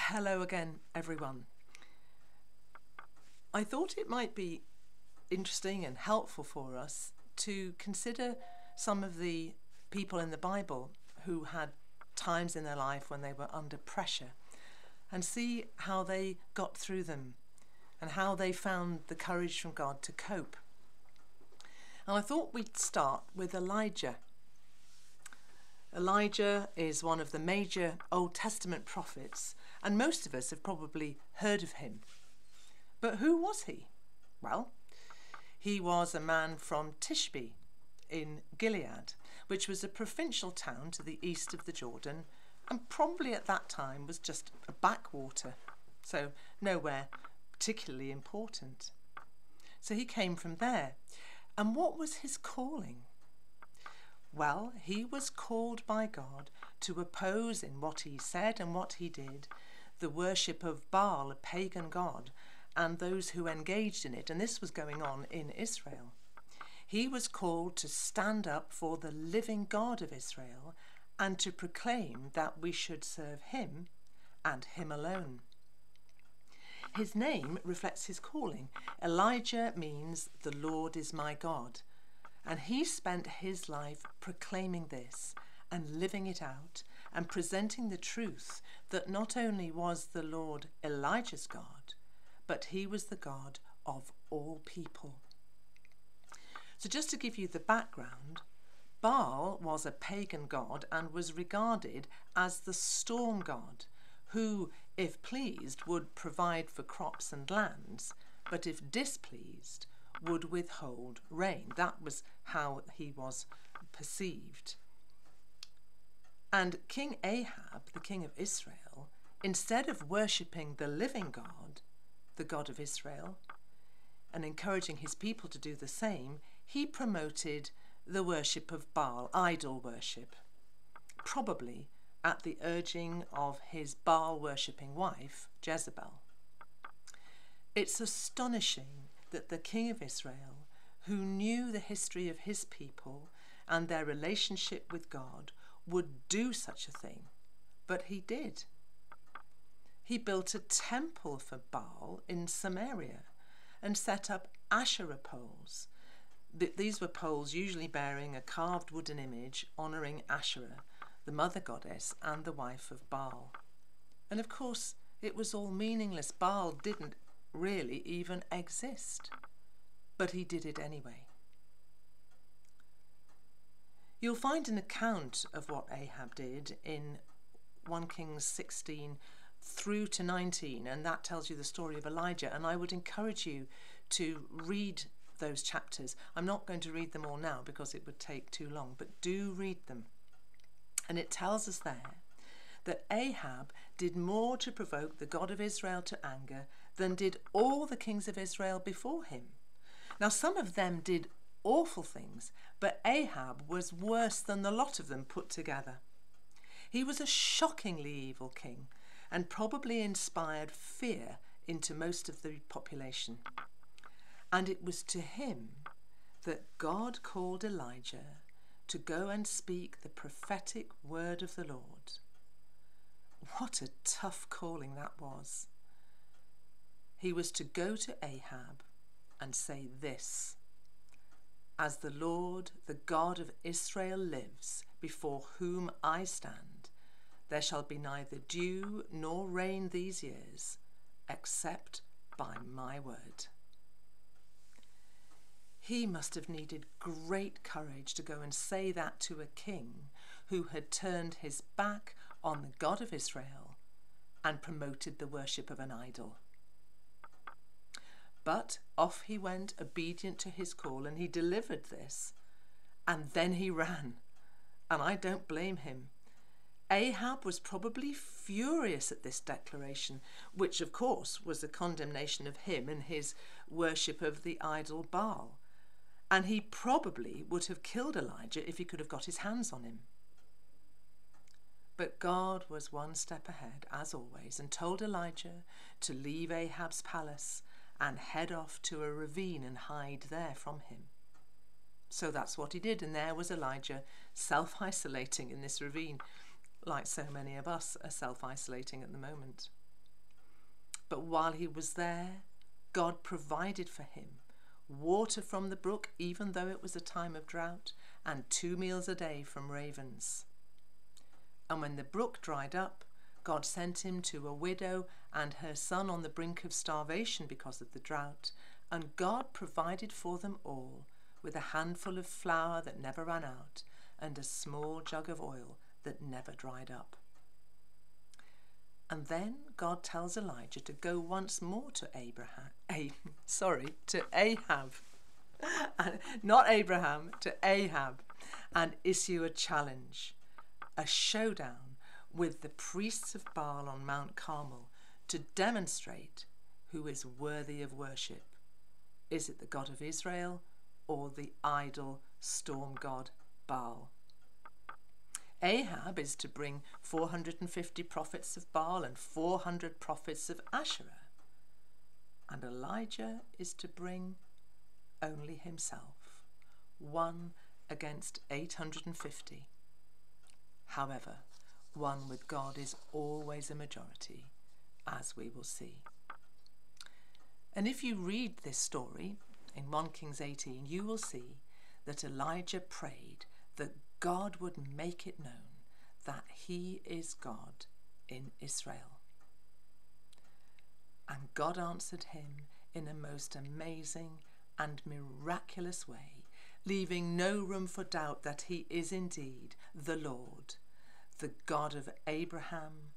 Hello again, everyone. I thought it might be interesting and helpful for us to consider some of the people in the Bible who had times in their life when they were under pressure and see how they got through them and how they found the courage from God to cope. And I thought we'd start with Elijah. Elijah is one of the major Old Testament prophets, and most of us have probably heard of him. But who was he? Well, he was a man from Tishbe in Gilead, which was a provincial town to the east of the Jordan, and probably at that time was just a backwater, so nowhere particularly important. So he came from there. And what was his calling? Well, he was called by God to oppose in what he said and what he did the worship of Baal, a pagan god, and those who engaged in it, and this was going on in Israel. He was called to stand up for the living God of Israel and to proclaim that we should serve him and him alone. His name reflects his calling. Elijah means the Lord is my God. And he spent his life proclaiming this and living it out and presenting the truth that not only was the Lord Elijah's God, but he was the God of all people. So just to give you the background, Baal was a pagan god and was regarded as the storm god who, if pleased, would provide for crops and lands, but if displeased, would withhold rain. That was how he was perceived. And King Ahab, the king of Israel, instead of worshipping the living God, the God of Israel, and encouraging his people to do the same, he promoted the worship of Baal, idol worship, probably at the urging of his Baal-worshipping wife, Jezebel. It's astonishing that the king of Israel, who knew the history of his people and their relationship with God, would do such a thing, but he did. He built a temple for Baal in Samaria and set up Asherah poles. These were poles usually bearing a carved wooden image honouring Asherah, the mother goddess and the wife of Baal. And of course, it was all meaningless. Baal didn't really even exist, but he did it anyway. You'll find an account of what Ahab did in 1 Kings 16 through to 19, and that tells you the story of Elijah, and I would encourage you to read those chapters. I'm not going to read them all now because it would take too long, but do read them. And it tells us there that Ahab did more to provoke the God of Israel to anger than did all the kings of Israel before him. Now, some of them did awful things, but Ahab was worse than the lot of them put together. He was a shockingly evil king and probably inspired fear into most of the population. And it was to him that God called Elijah to go and speak the prophetic word of the Lord. What a tough calling that was. He was to go to Ahab and say this: "As the Lord, the God of Israel lives, before whom I stand, there shall be neither dew nor rain these years, except by my word." He must have needed great courage to go and say that to a king who had turned his back on the God of Israel and promoted the worship of an idol. But off he went, obedient to his call, and he delivered this. And then he ran. And I don't blame him. Ahab was probably furious at this declaration, which of course was a condemnation of him and his worship of the idol Baal. And he probably would have killed Elijah if he could have got his hands on him. But God was one step ahead, as always, and told Elijah to leave Ahab's palace and head off to a ravine and hide there from him. So that's what he did, and there was Elijah self-isolating in this ravine, like so many of us are self-isolating at the moment. But while he was there, God provided for him water from the brook, even though it was a time of drought, and 2 meals a day from ravens. And when the brook dried up, God sent him to a widow and her son on the brink of starvation because of the drought, and God provided for them all with a handful of flour that never ran out and a small jug of oil that never dried up. And then God tells Elijah to go once more to Ahab, not Abraham, to Ahab, and issue a challenge, a showdown with the priests of Baal on Mount Carmel to demonstrate who is worthy of worship. Is it the God of Israel or the idol storm god Baal? Ahab is to bring 450 prophets of Baal and 400 prophets of Asherah. And Elijah is to bring only himself, 1 against 850. However, 1 with God is always a majority, as we will see. And if you read this story in 1 Kings 18, you will see that Elijah prayed that God would make it known that he is God in Israel. And God answered him in a most amazing and miraculous way, leaving no room for doubt that he is indeed the Lord, the God of Abraham,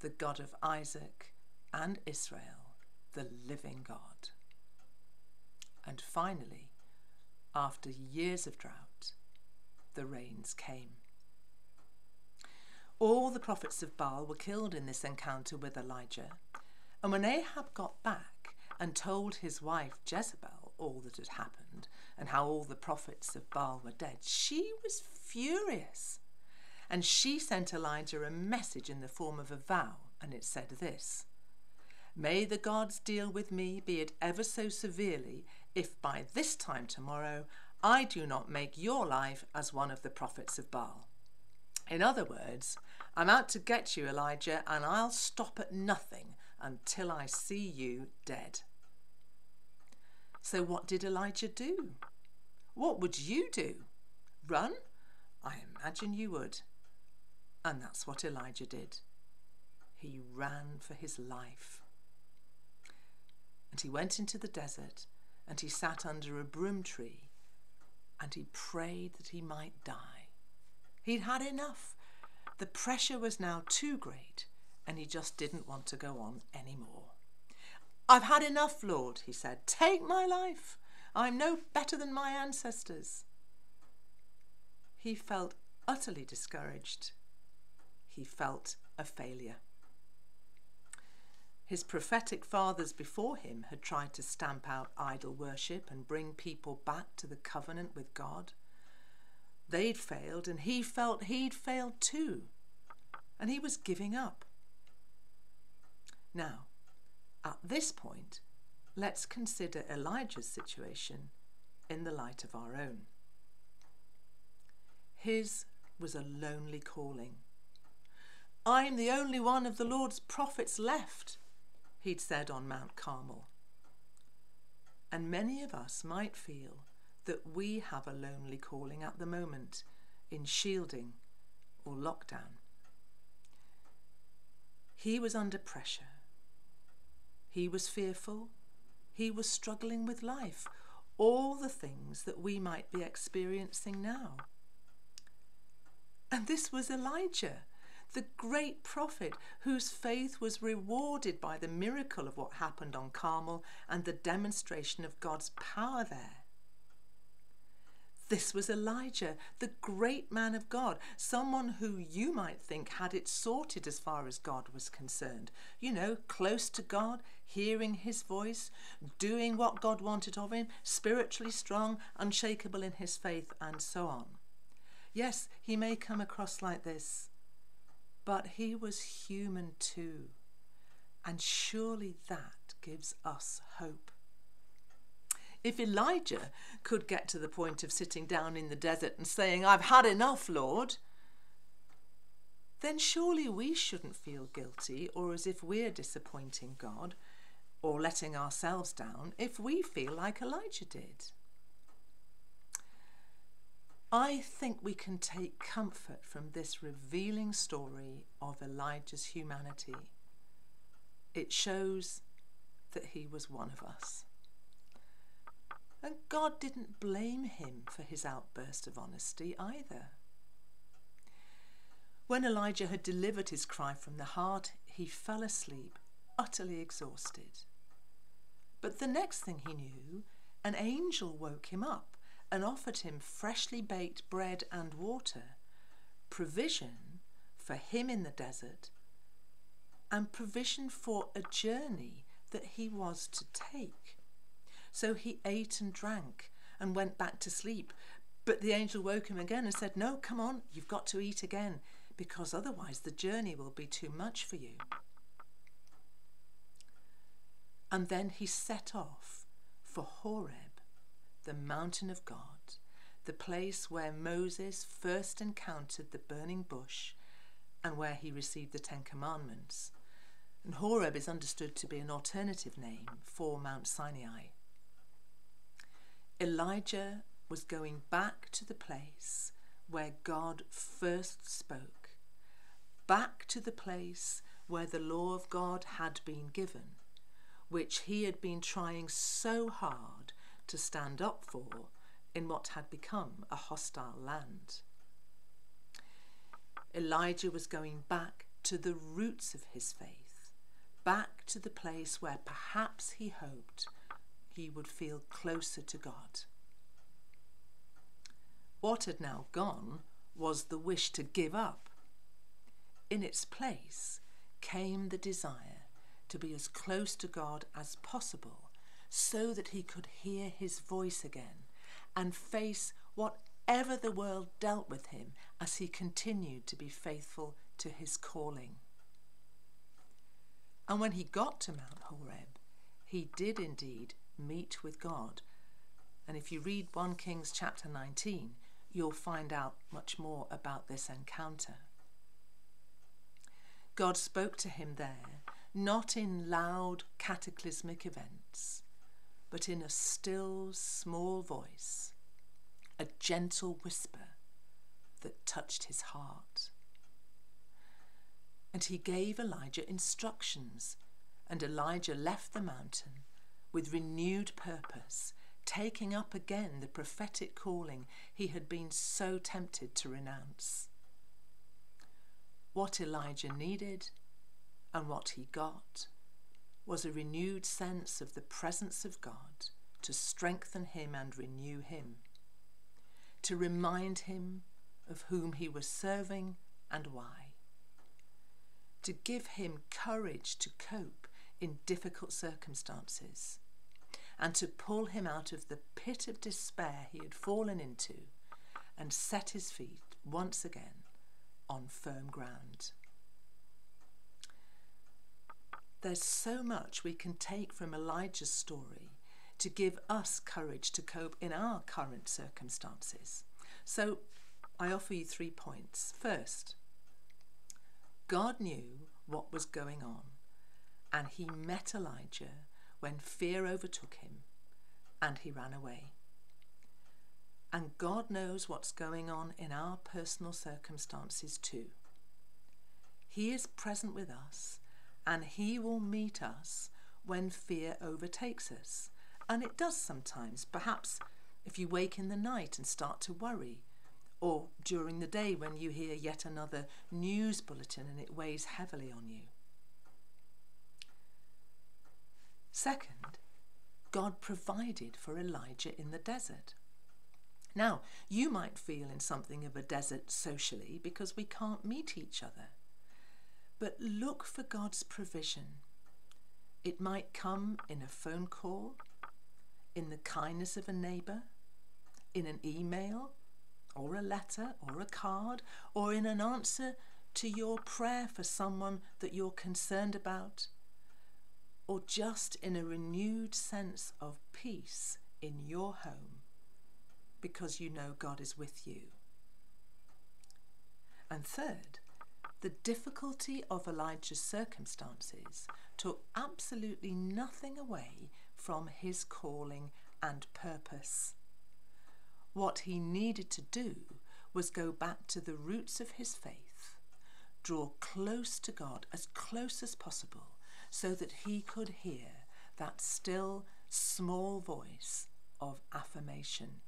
the God of Isaac and Israel, the living God. And finally, after years of drought, the rains came. All the prophets of Baal were killed in this encounter with Elijah, and when Ahab got back and told his wife Jezebel all that had happened and how all the prophets of Baal were dead, she was furious. And she sent Elijah a message in the form of a vow, and it said this: "May the gods deal with me, be it ever so severely, if by this time tomorrow I do not make your life as one of the prophets of Baal." In other words, I'm out to get you, Elijah, and I'll stop at nothing until I see you dead. So what did Elijah do? What would you do? Run? I imagine you would. And that's what Elijah did. He ran for his life. And he went into the desert and he sat under a broom tree and he prayed that he might die. He'd had enough. The pressure was now too great and he just didn't want to go on anymore. "I've had enough, Lord," he said. "Take my life. I'm no better than my ancestors." He felt utterly discouraged. He felt a failure. His prophetic fathers before him had tried to stamp out idol worship and bring people back to the covenant with God. They'd failed, and he felt he'd failed too, and he was giving up. Now, at this point, let's consider Elijah's situation in the light of our own. His was a lonely calling. "I'm the only one of the Lord's prophets left," he'd said on Mount Carmel. And many of us might feel that we have a lonely calling at the moment in shielding or lockdown. He was under pressure. He was fearful. He was struggling with life. All the things that we might be experiencing now. And this was Elijah, the great prophet whose faith was rewarded by the miracle of what happened on Carmel and the demonstration of God's power there. This was Elijah, the great man of God, someone who you might think had it sorted as far as God was concerned. You know, close to God, hearing his voice, doing what God wanted of him, spiritually strong, unshakable in his faith, and so on. Yes, he may come across like this, but he was human too, and surely that gives us hope. If Elijah could get to the point of sitting down in the desert and saying, "I've had enough, Lord," then surely we shouldn't feel guilty or as if we're disappointing God or letting ourselves down if we feel like Elijah did. I think we can take comfort from this revealing story of Elijah's humanity. It shows that he was one of us. And God didn't blame him for his outburst of honesty either. When Elijah had delivered his cry from the heart, he fell asleep, utterly exhausted. But the next thing he knew, an angel woke him up and offered him freshly baked bread and water, provision for him in the desert, and provision for a journey that he was to take. So he ate and drank and went back to sleep. But the angel woke him again and said, "No, come on, you've got to eat again, because otherwise the journey will be too much for you." And then he set off for Horeb, the mountain of God, the place where Moses first encountered the burning bush and where he received the 10 Commandments. And Horeb is understood to be an alternative name for Mount Sinai. Elijah was going back to the place where God first spoke, back to the place where the law of God had been given, which he had been trying so hard to stand up for in what had become a hostile land. Elijah was going back to the roots of his faith, back to the place where perhaps he hoped he would feel closer to God. What had now gone was the wish to give up. In its place came the desire to be as close to God as possible so that he could hear his voice again and face whatever the world dealt with him as he continued to be faithful to his calling. And when he got to Mount Horeb, he did indeed meet with God. And if you read 1 Kings chapter 19, you'll find out much more about this encounter. God spoke to him there, not in loud cataclysmic events, but in a still, small voice, a gentle whisper that touched his heart. And he gave Elijah instructions, and Elijah left the mountain with renewed purpose, taking up again the prophetic calling he had been so tempted to renounce. What Elijah needed and what he got was a renewed sense of the presence of God to strengthen him and renew him, to remind him of whom he was serving and why, to give him courage to cope in difficult circumstances, and to pull him out of the pit of despair he had fallen into and set his feet once again on firm ground. There's so much we can take from Elijah's story to give us courage to cope in our current circumstances. So I offer you 3 points. First, God knew what was going on, and he met Elijah when fear overtook him and he ran away. And God knows what's going on in our personal circumstances too. He is present with us, and he will meet us when fear overtakes us. And it does sometimes, perhaps if you wake in the night and start to worry, or during the day when you hear yet another news bulletin and it weighs heavily on you. Second, God provided for Elijah in the desert. Now, you might feel in something of a desert socially because we can't meet each other. But look for God's provision. It might come in a phone call, in the kindness of a neighbour, in an email, or a letter, or a card, or in an answer to your prayer for someone that you're concerned about, or just in a renewed sense of peace in your home, because you know God is with you. And third, The difficulty of Elijah's circumstances took absolutely nothing away from his calling and purpose. What he needed to do was go back to the roots of his faith, draw close to God, as close as possible, so that he could hear that still small voice of affirmation.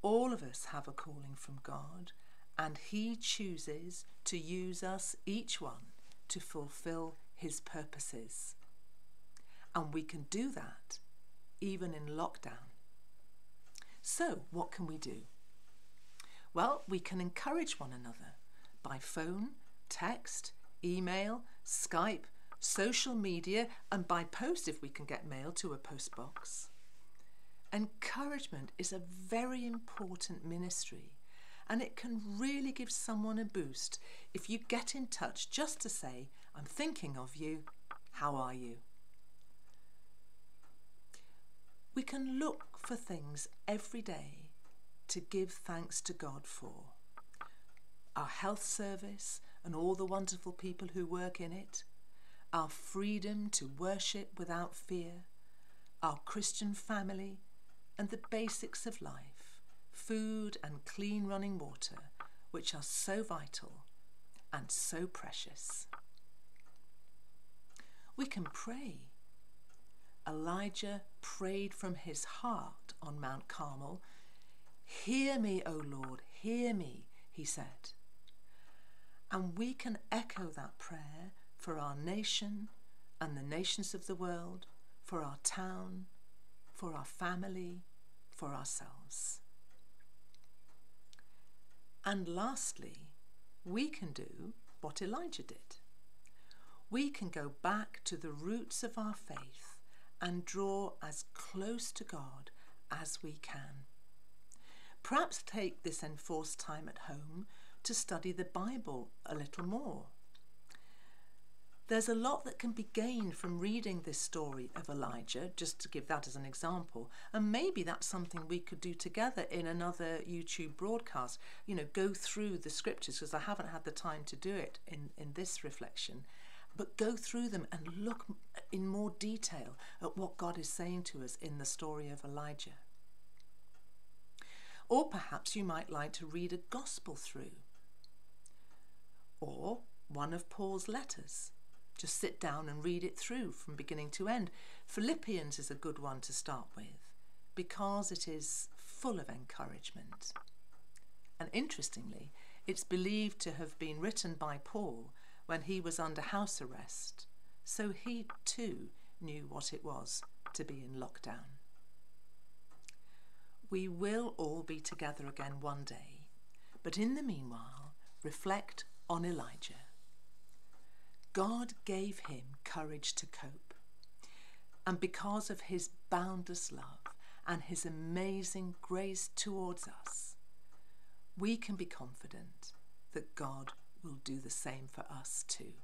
All of us have a calling from God, and he chooses to use us, each one, to fulfill his purposes. And we can do that even in lockdown. So what can we do? Well, we can encourage one another by phone, text, email, Skype, social media, and by post if we can get mail to a post box. Encouragement is a very important ministry, and it can really give someone a boost if you get in touch just to say, I'm thinking of you, how are you? We can look for things every day to give thanks to God for. Our health service and all the wonderful people who work in it, our freedom to worship without fear, our Christian family, and the basics of life, food and clean running water, which are so vital and so precious. We can pray. Elijah prayed from his heart on Mount Carmel. Hear me, O Lord, hear me, he said. And we can echo that prayer for our nation and the nations of the world, for our town, for our family, for ourselves. And lastly, we can do what Elijah did. We can go back to the roots of our faith and draw as close to God as we can. Perhaps take this enforced time at home to study the Bible a little more. There's a lot that can be gained from reading this story of Elijah, just to give that as an example. And maybe that's something we could do together in another YouTube broadcast. You know, go through the scriptures, because I haven't had the time to do it in this reflection. But go through them and look in more detail at what God is saying to us in the story of Elijah. Or perhaps you might like to read a gospel through, or one of Paul's letters. Just sit down and read it through from beginning to end. Philippians is a good one to start with because it is full of encouragement. And interestingly, it's believed to have been written by Paul when he was under house arrest, so he too knew what it was to be in lockdown. We will all be together again one day, but in the meanwhile, reflect on Elijah. God gave him courage to cope, and because of his boundless love and his amazing grace towards us, we can be confident that God will do the same for us too.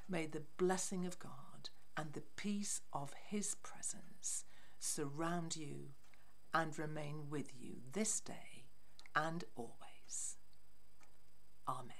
May the blessing of God and the peace of his presence surround you and remain with you this day and always. Amen.